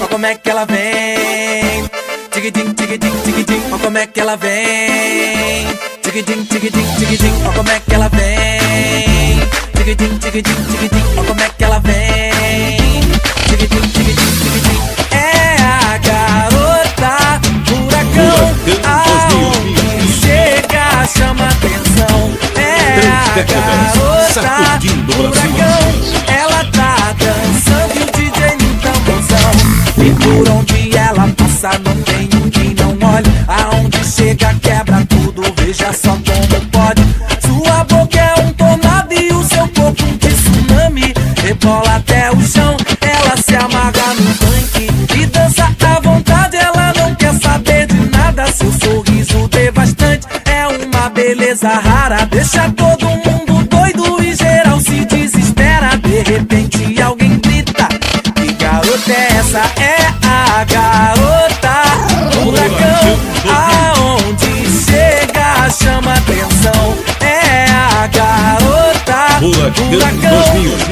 ó como é que ela vem. Tiquitim, tiquitim, tiquitim, ó como é que ela vem. Tiquitim, tiquitim, tiquitim, ó como é que ela vem. Tiquitim, tiquitim, tiquitim, ó como é que ela vem. Tiquitim, tiquitim, tiquitim. É a garota furacão, aonde chega chama atenção. É a garota furacão, ela tá dançando e o DJ no tamborzão. E por onde ela passa não tem um que não olhe. Aonde chega quebra tudo, veja só como pode. Sua boca é um tornado e o seu corpo um tsunami. Rebola até o chão, ela se amarra no tanque e dança à vontade, ela não quer saber de nada. Seu sorriso devastante é uma beleza rara, deixa todo mundo doido e geral se desespera. De repente alguém grita, que garota é essa? É a garota furacão, aonde chega chama atenção. É a garota furacão,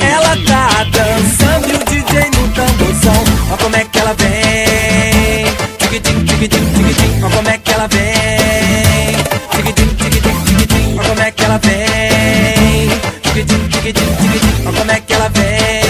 ela tá dançando e o DJ no tamborzão. Ó como é que ela vem. Tiquitim, tiquitim, tiquitim, ó como é que ela vem. Tiquitim, tiquitim, tiquitim, ó como é que ela vem. Tiquitim, tiquitim, tiquitim, ó como é que ela vem.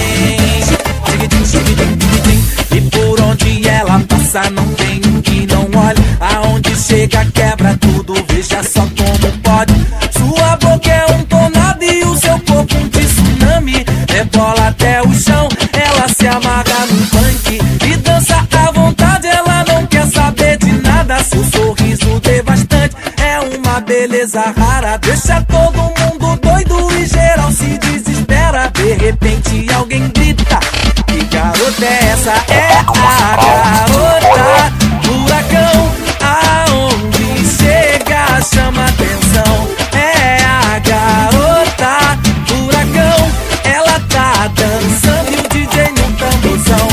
Tiquitim, tiquitim, tiquitim. E por onde ela passa não tem um que não olhe. Aonde chega quebra tudo, veja só como pode. Sua boca é um tornado e o seu corpo um tsunami. Rebola até o chão, ela se amarra no funk e dança à vontade, ela não quer saber de nada. Seu sorriso devastante é uma beleza rara, deixa todo mundo doido e geral se desespera. De repente alguém grita, que garota é essa? É a garota furacão, aonde chega chama atenção. É a garota furacão, ela tá dançando e o DJ no tamborzão.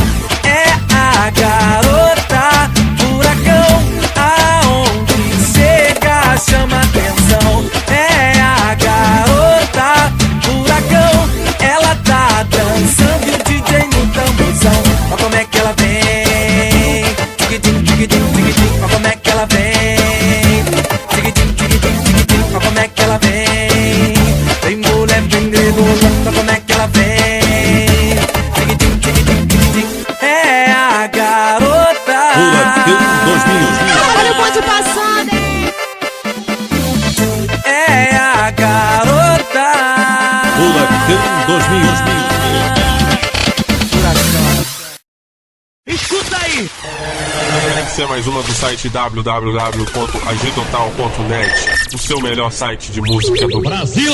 É a garota furacão, aonde chega chama atenção. É a garota furacão, ela tá dançando e o DJ no tamborzão. Ó como é que ela vem. Tiquitim, tiquitim, tiquitim, ó como é que ela vem. Tiquitim, tiquitim, tiquitim, ó como é que ela vem. Vem mulher, vem rebolando, ó como é que ela vem. Tiquitim, tiquitim, tiquitim, é a garota. Olha o bonde passando, hein? É a garota. Furacão 2000. Escuta aí! Essa é mais uma do site www.agitotal.net, o seu melhor site de música do Brasil.